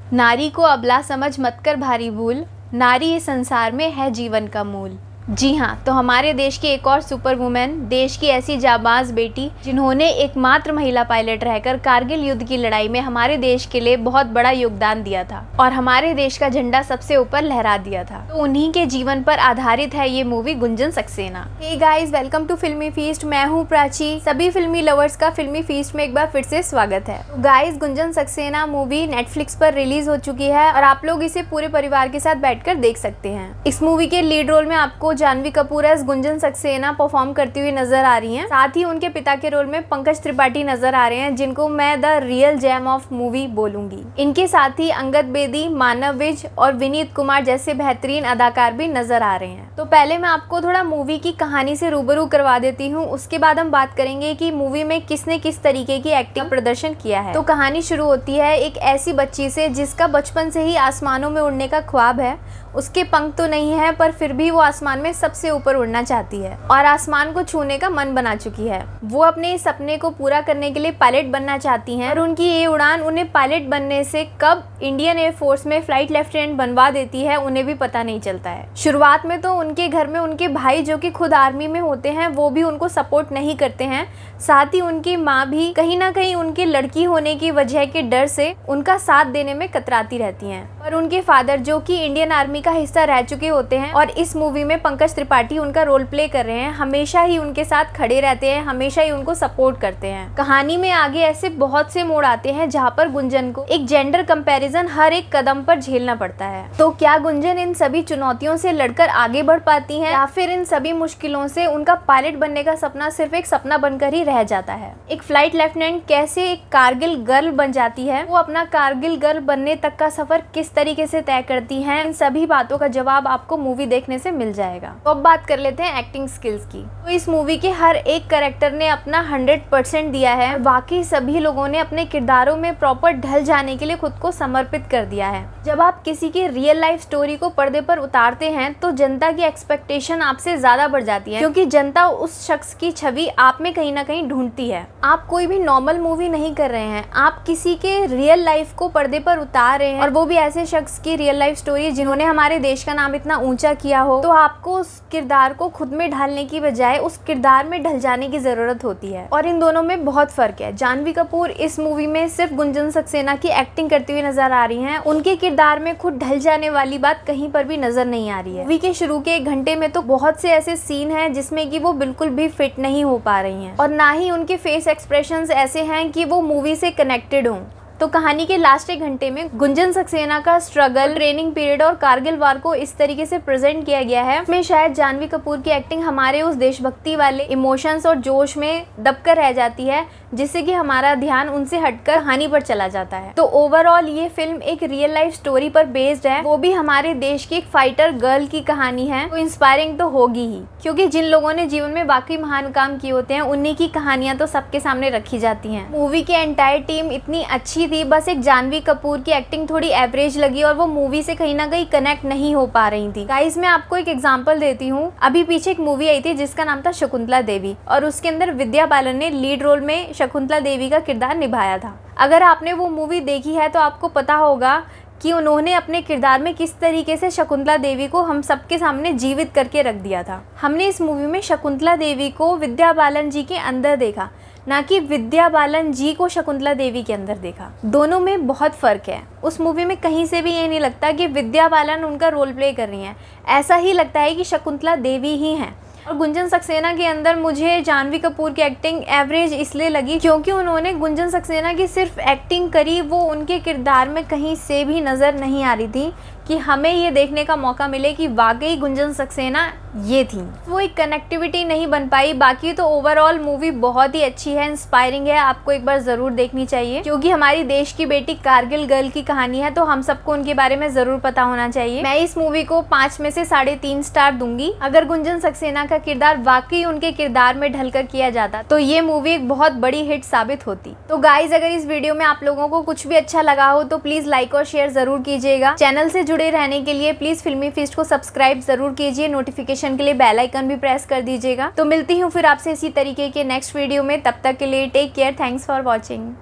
नारी को अबला समझ मत कर भारी भूल, नारी इस संसार में है जीवन का मूल। जी हाँ, तो हमारे देश की एक और सुपर वुमेन, देश की ऐसी जाबाज बेटी जिन्होंने एकमात्र महिला पायलट रहकर कारगिल युद्ध की लड़ाई में हमारे देश के लिए बहुत बड़ा योगदान दिया था और हमारे देश का झंडा सबसे ऊपर लहरा दिया था। तो उन्हीं के जीवन पर आधारित है ये movie Gunjan Saxena. Hey guys, welcome to filmy feast. मैं हूँ प्राची। सभी फिल्मी लवर्स का फिल्मी फीस्ट में एक बार फिर से स्वागत है। तो guys, Gunjan Saxena movie Netflix पर रिलीज हो चुकी है और आप लोग इसे पूरे परिवार के साथ बैठकर देख सकते हैं। इस मूवी के लीड रोल में आपको जानवी कपूर एज गुंजन सक्सेना परफॉर्म करती हुई नजर आ रही हैं। साथ ही उनके पिता के रोल में पंकज त्रिपाठी नजर आ रहे हैं, जिनको मैं the real gem of movie बोलूंगी। इनके साथ ही अंगद बेदी, मानव विज और विनीत कुमार जैसे बेहतरीन अदाकार भी नजर आ रहे हैं। तो पहले मैं आपको थोड़ा मूवी की कहानी से रूबरू करवा देती हूँ, उसके बाद हम बात करेंगे कि मूवी में किसने किस तरीके की एक्टिंग प्रदर्शन किया है। तो कहानी शुरू होती है एक ऐसी बच्ची से जिसका बचपन से ही आसमानों में उड़ने का ख्वाब है। उसके पंख तो नहीं है, पर फिर भी वो आसमान में सबसे ऊपर उड़ना चाहती है और आसमान को छूने का मन बना चुकी है। वो अपने इस सपने को पूरा करने के लिए पायलट बनना चाहती हैं और उनकी ये उड़ान उन्हें पायलट बनने से कब इंडियन एयरफोर्स में फ्लाइट लेफ्टिनेंट बनवा देती है उन्हें भी पता नहीं चलता है। शुरुआत में तो उनके घर में उनके भाई, जो कि खुद आर्मी में होते हैं, वो भी उनको सपोर्ट नहीं करते हैं। साथ ही उनकी माँ भी कहीं ना कहीं उनके लड़की होने की वजह के डर से उनका साथ देने में कतराती रहती हैं। और उनके फादर, जो कि इंडियन आर्मी का हिस्सा रह चुके होते हैं और इस मूवी में पंकज त्रिपाठी उनका रोल प्ले कर रहे हैं, हमेशा ही उनके साथ खड़े रहते हैं, हमेशा ही उनको सपोर्ट करते हैं। कहानी में आगे ऐसे बहुत से मोड़ आते हैं जहाँ पर गुंजन को एक जेंडर कंपैरिजन हर एक कदम पर झेलना पड़ता है। तो क्या गुंजन इन सभी चुनौतियों से लड़कर आगे बढ़ पाती है या फिर इन सभी मुश्किलों से उनका पायलट बनने का सपना सिर्फ एक सपना बनकर ही रह जाता है? एक फ्लाइट लेफ्टिनेंट कैसे एक कारगिल गर्ल बन जाती है, वो अपना कारगिल गर्ल बनने तक का सफर किस तरीके से तय करती है, इन सभी बातों का जवाब आपको मूवी देखने से मिल जाएगा। तो अब बात कर लेते हैं एक्टिंग स्किल्स की। तो इस मूवी के हर एक कैरेक्टर ने अपना 100% दिया है। बाकी सभी लोगों ने अपने किरदारों में प्रॉपर ढल जाने के लिए खुद को समर्पित कर दिया है। जब आप किसी की रियल लाइफ स्टोरी को पर्दे पर उतारते हैं तो जनता की एक्सपेक्टेशन आपसे ज्यादा बढ़ जाती है, क्योंकि जनता उस शख्स की छवि आप में कहीं ना कहीं ढूंढती है। आप कोई भी नॉर्मल मूवी नहीं कर रहे हैं, आप किसी के रियल लाइफ को पर्दे पर उतार रहे हैं, और वो भी ऐसे शख्स की रियल लाइफ स्टोरी जिन्होंने हमारे देश का नाम इतना ऊंचा किया हो। तो आपको उस किरदार को खुद में ढालने की बजाय उस किरदार में ढल जाने की जरूरत होती है, और इन दोनों में बहुत फर्क है। जानवी कपूर इस मूवी में सिर्फ गुंजन सक्सेना की एक्टिंग करती हुई नजर आ रही हैं। उनके किरदार में खुद ढल जाने वाली बात कहीं पर भी नजर नहीं आ रही है। मूवी के शुरू के 1 घंटे में तो बहुत से ऐसे सीन हैं जिसमें कि वो बिल्कुल भी फिट नहीं हो पा रही हैं, और ना ही उनके फेस एक्सप्रेशंस ऐसे हैं कि वो मूवी से कनेक्टेड हों। तो कहानी के लास्ट 1 घंटे में गुंजन सक्सेना का स्ट्रगल, ट्रेनिंग पीरियड और कारगिल वार को इस तरीके से प्रेजेंट किया गया है, इसमें शायद जानवी कपूर की एक्टिंग हमारे उस देशभक्ति वाले इमोशंस और जोश में दबकर रह जाती है, जिससे कि हमारा ध्यान उनसे हटकर कहानी पर चला जाता है। तो ओवरऑल ये फिल्म एक रियल लाइफ स्टोरी पर बेस्ड है, वो भी हमारे देश की एक फाइटर गर्ल की कहानी है। तो इंस्पायरिंग तो होगी ही, क्योंकि जिन लोगों ने जीवन में वाकई महान काम किए होते हैं उन्हीं की कहानियां तो सबके सामने रखी जाती हैं। मूवी की एंटायर टीम इतनी अच्छी थी, बस एक जानवी कपूर की एक्टिंग थोड़ी एवरेज लगी और वो मूवी से कहीं ना कहीं कनेक्ट नहीं हो पा रही थी। गाइस, मैं आपको एक एग्जांपल देती हूँ। अभी पीछे एक मूवी आई थी जिसका नाम था शकुंतला देवी, और उसके अंदर विद्या बालन ने लीड रोल में शकुंतला देवी का किरदार निभाया था। अगर आपने वो मूवी देखी है तो आपको पता होगा कि उन्होंने अपने किरदार में किस तरीके से शकुंतला देवी को हम सबके सामने जीवित करके रख दिया था। हमने इस मूवी में शकुंतला देवी को विद्या बालन जी के अंदर देखा, ना कि विद्या बालन जी को शकुंतला देवी के अंदर देखा। दोनों में बहुत फर्क है। उस मूवी में कहीं से भी ये नहीं लगता कि विद्या बालन उनका रोल प्ले कर रही हैं, ऐसा ही लगता है कि शकुंतला देवी ही हैं। और गुंजन सक्सेना के अंदर मुझे जानवी कपूर की एक्टिंग एवरेज इसलिए लगी क्योंकि उन्होंने गुंजन सक्सेना की सिर्फ एक्टिंग करी, वो उनके किरदार में कहीं से भी नज़र नहीं आ रही थी कि हमें ये देखने का मौका मिले कि वाकई गुंजन सक्सेना ये थी। वो एक कनेक्टिविटी नहीं बन पाई। बाकी तो ओवरऑल मूवी बहुत ही अच्छी है, इंस्पायरिंग है, आपको एक बार ज़रूर देखनी चाहिए, क्योंकि हमारी देश की बेटी कारगिल गर्ल की कहानी है, तो हम सबको उनके बारे में ज़रूर पता होना चाहिए। मैं इस मूवी को 5 में से 3.5 स्टार दूंगी। अगर गुंजन सक्सेना का किरदार वाकई उनके किरदार में ढलकर किया जाता तो ये मूवी एक बहुत बड़ी हिट साबित होती। तो गाइज, अगर इस वीडियो में आप लोगों को कुछ भी अच्छा लगा हो तो प्लीज़ लाइक और शेयर ज़रूर कीजिएगा। चैनल से जुड़े रहने के लिए प्लीज़ फिल्मी फीस्ट को सब्सक्राइब ज़रूर कीजिए। नोटिफिकेशन के लिए बेल आइकन भी प्रेस कर दीजिएगा। तो मिलती हूँ फिर आपसे इसी तरीके के नेक्स्ट वीडियो में। तब तक के लिए take care. Thanks for watching.